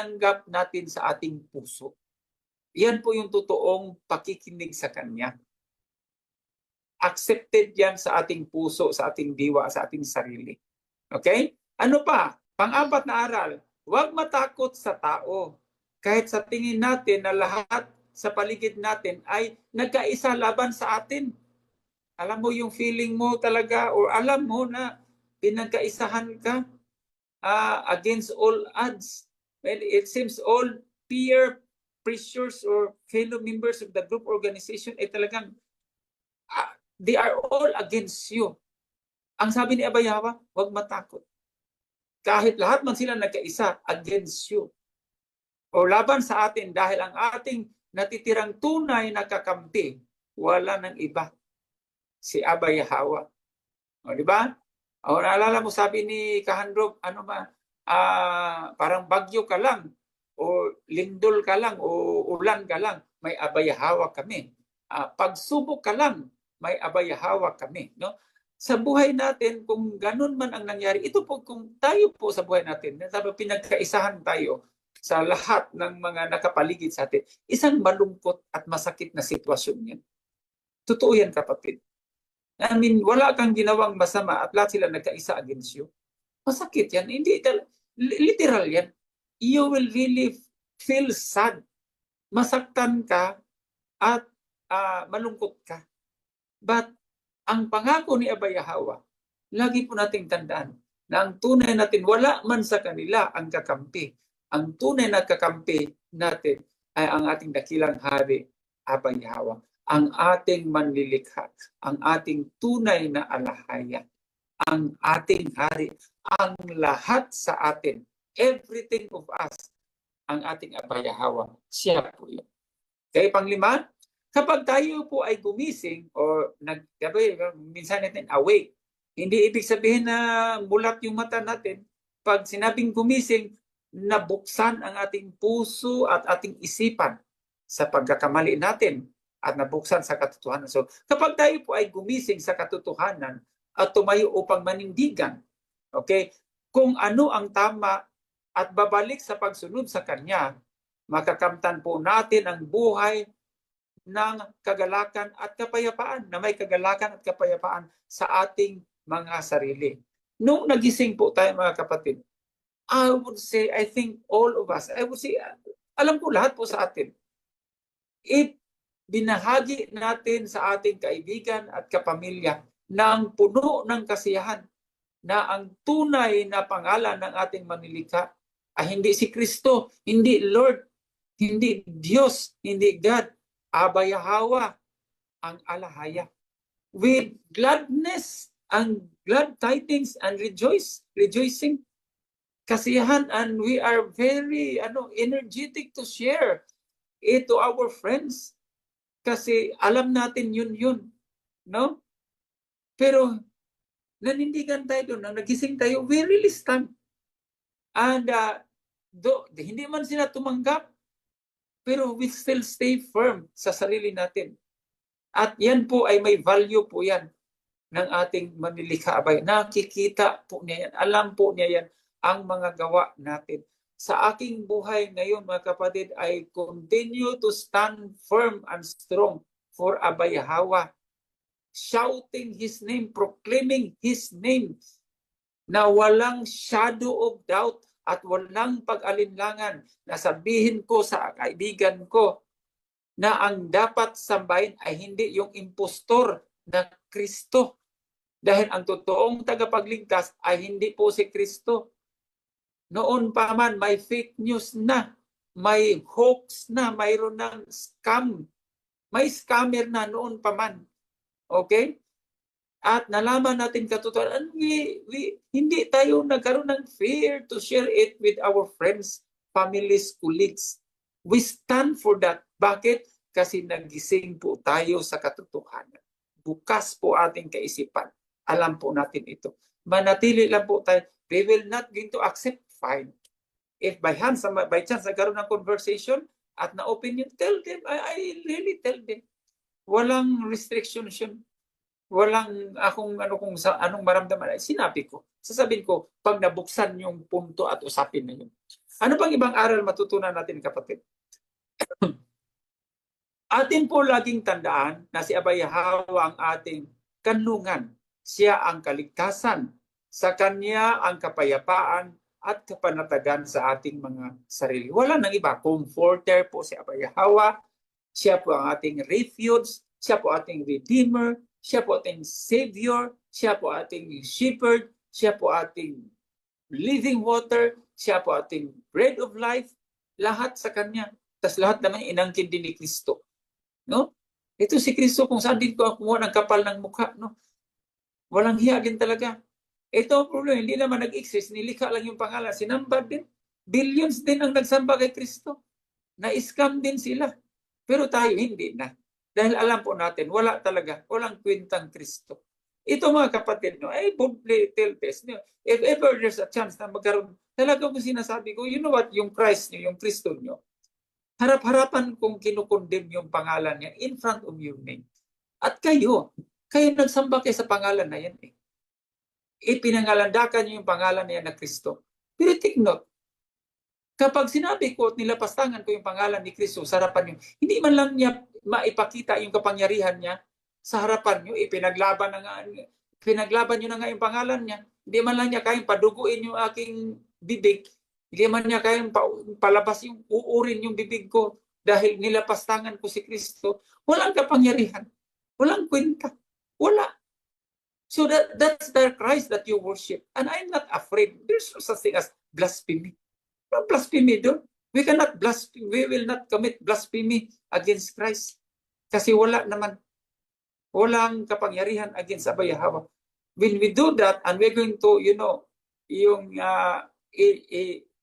tinanggap natin sa ating puso. Yan po yung totoong pakikinig sa Kanya. Accepted yan sa ating puso, sa ating diwa, sa ating sarili. Okay? Ano pa? Pang-apat na aral, huwag matakot sa tao. Kahit sa tingin natin na lahat sa paligid natin ay nagkaisa laban sa atin. Alam mo yung feeling mo talaga, or alam mo na pinagkaisahan ka against all odds. Well, it seems all peer pressures or fellow members of the group organization ay talagang they are all against you. Ang sabi ni Abayawa, huwag matakot. Kahit lahat man sila nagkaisa against you o laban sa atin dahil ang ating natitirang tunay na kakampi, wala ng iba. Si Abayawa. O, di ba? O, naalala mo, sabi ni Kahandrog, ano ba, parang bagyo ka lang, o lindol ka lang, o ulan ka lang, may Abayawa kami. Pagsubok ka lang, may Abayawa kami. No? Sa buhay natin, kung ganun man ang nangyari, ito po, kung tayo po sa buhay natin, pinagkaisahan tayo sa lahat ng mga nakapaligid sa atin, isang malungkot at masakit na sitwasyon yan. Totoo yan, kapatid. I mean, wala kang ginawang masama at lahat sila nagkaisa against you. Masakit yan. Hindi, literal yan. You will really feel sad. Masaktan ka at malungkot ka. But ang pangako ni Abayawa, lagi po nating tandaan na ang tunay natin, wala man sa kanila ang kakampi. Ang tunay na kakampi natin ay ang ating dakilang hari, Abayawa. Ang ating manlilikha, ang ating tunay na alahaya, ang ating hari, ang lahat sa atin, everything of us, ang ating Abayawa, siya po yun. Kaya panglima, kapag tayo po ay gumising o minsan natin awake, hindi ibig sabihin na mulat yung mata natin. Pag sinabing gumising, nabuksan ang ating puso at ating isipan sa pagkakamali natin at nabuksan sa katotohanan. So, kapag tayo po ay gumising sa katotohanan at tumayo upang manindigan, okay, kung ano ang tama at babalik sa pagsunod sa Kanya, makakamtan po natin ang buhay ng kagalakan at kapayapaan, na may kagalakan at kapayapaan sa ating mga sarili. Nung nagising po tayo, mga kapatid, I would say, I think all of us, I would say, alam ko lahat po sa atin, binahagi natin sa ating kaibigan at kapamilya ng puno ng kasiyahan na ang tunay na pangalan ng ating manilikha ay hindi si Kristo, hindi Lord, hindi Diyos, hindi God, Abayawa, ang alahaya. With gladness and glad tidings and rejoicing, kasiyahan, and we are very energetic to share it to our friends. Kasi alam natin yun, no? Pero nanindigan tayo doon, nagising tayo, we really stand. And hindi man sila tumanggap, pero we still stay firm sa sarili natin. At yan po ay may value po yan ng ating manilikha. Abay, nakikita po niya yan, alam po niya yan ang mga gawa natin. Sa aking buhay ngayon, mga kapatid, I continue to stand firm and strong for Abayawa, shouting His name, proclaiming His name, na walang shadow of doubt at walang pag-alinlangan na sabihin ko sa kaibigan ko na ang dapat sambahin ay hindi yung impostor na Kristo. Dahil ang totoong tagapagligtas ay hindi po si Kristo. Noon pa man, may fake news na, may hoax na, mayroon ng scam. May scammer na noon pa man. Okay? At nalaman natin katotohanan, hindi tayo nagkaroon ng fear to share it with our friends, families, colleagues. We stand for that. Bakit? Kasi nagising po tayo sa katotohanan. Bukas po ating kaisipan. Alam po natin ito. Manatili lang po tayo. We will not going to accept, fine. If by chance nagkaroon ng conversation at na-open yun, tell them. I really tell them. Walang restriction yun. Walang anong maramdaman. Ay, sinabi ko. Sasabihin ko, pag nabuksan yung punto at usapin na yun. Ano pang ibang aral matutunan natin, kapatid? Atin po laging tandaan na si Abay Hawa ang ating kanlungan. Siya ang kaligtasan. Sa Kanya ang kapayapaan at kapanatagan sa ating mga sarili. Wala nang iba. Comforter po si Abay Hawa. Siya po ang ating refuge. Siya po ating redeemer. Siya po ating savior. Siya po ating shepherd. Siya po ating living water. Siya po ating bread of life. Lahat sa Kanya. Tas lahat naman inangkin din ni Kristo. No? Ito si Kristo kung saan din ko kumuha ng kapal ng mukha. No? Walang hiya din talaga. Ito ang problema, hindi naman nag-exist, nilikha lang yung pangalan. Sinamba din. Billions din ang nagsamba kay Kristo. Na-scam din sila. Pero tayo hindi na. Dahil alam po natin, wala talaga, walang kwentang Kristo. Ito mga kapatid, no, I boldly tell this. No, if ever there's a chance na magkaroon, talagang kung sinasabi ko, you know what, yung Christ nyo, yung Kristo nyo, harap-harapan kung kinukondem yung pangalan niya in front of your name. At kayo nagsamba kayo sa pangalan na yan. Ipinangalandakan niyo yung pangalan niya na Kristo. Pero take note, kapag sinabi ko at nilapastangan ko yung pangalan ni Kristo sa harapan niyo, hindi man lang niya maipakita yung kapangyarihan niya sa harapan niyo, pinaglaban niyo na nga yung pangalan niya. Hindi man lang niya kayang paduguin yung aking bibig. Hindi man niya kayang palabas yung uurin yung bibig ko dahil nilapastangan ko si Kristo. Walang kapangyarihan. Walang kwenta. Wala. So that's the Christ that you worship. And I'm not afraid. There's no such thing as blasphemy. No blasphemy doon. We cannot blaspheme. We will not commit blasphemy against Christ. Kasi wala naman. Walang kapangyarihan against Abay Hawa. When we do that and we're going to, yung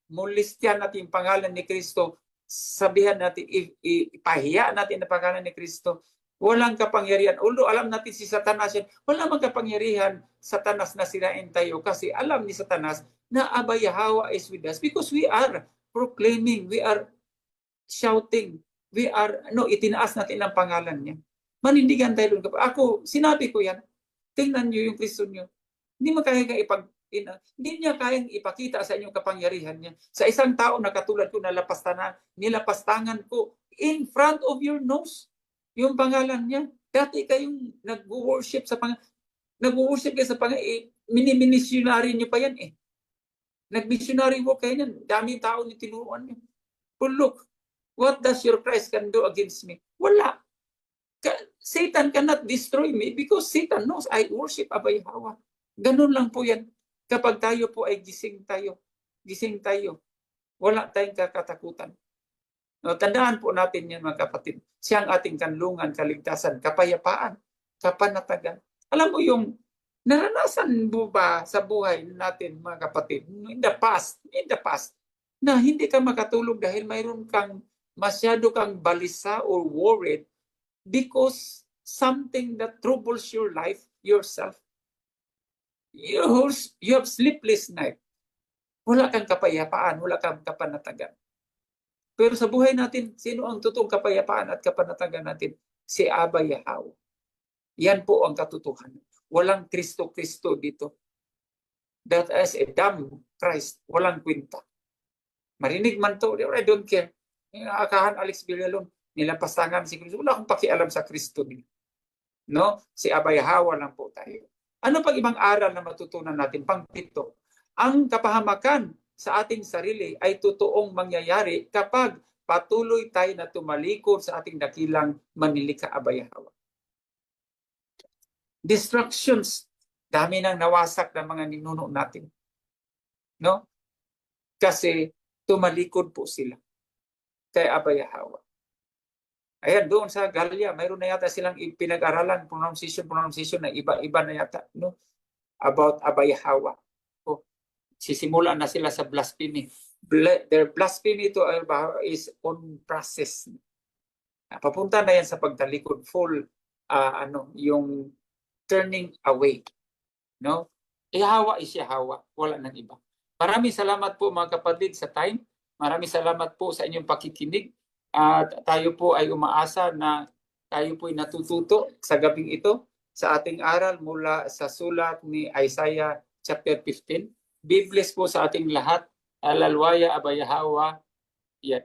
molestyan natin yung pangalan ni Kristo, sabihan natin, ipahiya natin ang pangalan ni Kristo, walang kapangyarihan. Although alam natin si Satanas yan, wala mang kapangyarihan Satanas na sirain tayo kasi alam ni Satanas na Abay Hawa is with us because we are proclaiming, we are shouting, itinaas natin ang pangalan niya. Manindigan tayo doon. Ako, sinabi ko yan, tingnan niyo yung Kristo niyo. Hindi niya kayang ipakita sa inyong kapangyarihan niya. Sa isang tao na katulad ko nilapastangan ko in front of your nose yung pangalan niya. Dati kayong nag-worship sa pangalan. Nag-worship kayo sa pangalan. Mini-missionary niyo pa yan eh. Nag-missionary work kayo yan. Daming tao niyo tinuruan niyo. But look, what does your Christ can do against me? Wala. Satan cannot destroy me because Satan knows I worship Abay Hawa. Ganun lang po yan. Kapag tayo po ay gising tayo, wala tayong kakatakutan. No, tandaan po natin yan mga kapatid. Siya ang ating kanlungan, kaligtasan, kapayapaan, kapanatagan. Alam mo yung naranasan mo ba sa buhay natin mga kapatid, in the past, na hindi ka makatulog dahil mayroon masyado kang balisa or worried because something that troubles your life, yourself. You have sleepless night. Wala kang kapayapaan, wala kang kapanatagan. Pero sa buhay natin, sino ang totoong kapayapaan at kapanatagan natin? Si Abay Hawa. Yan po ang katotohanan. Walang Kristo-Kristo dito. That is a dumb Christ. Walang kwenta. Marinig man to, I don't care. Akahan Alex Villalon, nilapastangan si Kristo. Wala akong pakialam sa Kristo nila. No? Si Abay Hawa lang po tayo. Ano pang ibang aral na matutunan natin? Pang-pito, ang kapahamakan sa ating sarili ay totoong mangyayari kapag patuloy tayo na tumalikod sa ating dakilang manlilikha Abay Hawa. Distractions, dami nang nawasak ng mga ninuno natin. No? Kasi tumalikod po sila kay Abay Hawa. Ayan, doon sa Gallia, mayroon na yata silang pinag-aralan, pronunciation na iba-iba na yata, no? About Abay Hawa. O, sisimula na sila sa blasphemy. Their blasphemy to Abay Hawa is on process. Papunta na yan sa pagtalikod, full, yung turning away. No? Hawa is Hawa, wala nang iba. Maraming salamat po mga kapatid sa time. Maraming salamat po sa inyong pakikinig. At tayo po ay umaasa na tayo po ay natututo sa gabing ito sa ating aral mula sa sulat ni Isaiah chapter 15. Be blessed po sa ating lahat alalwaya abayahawa yada.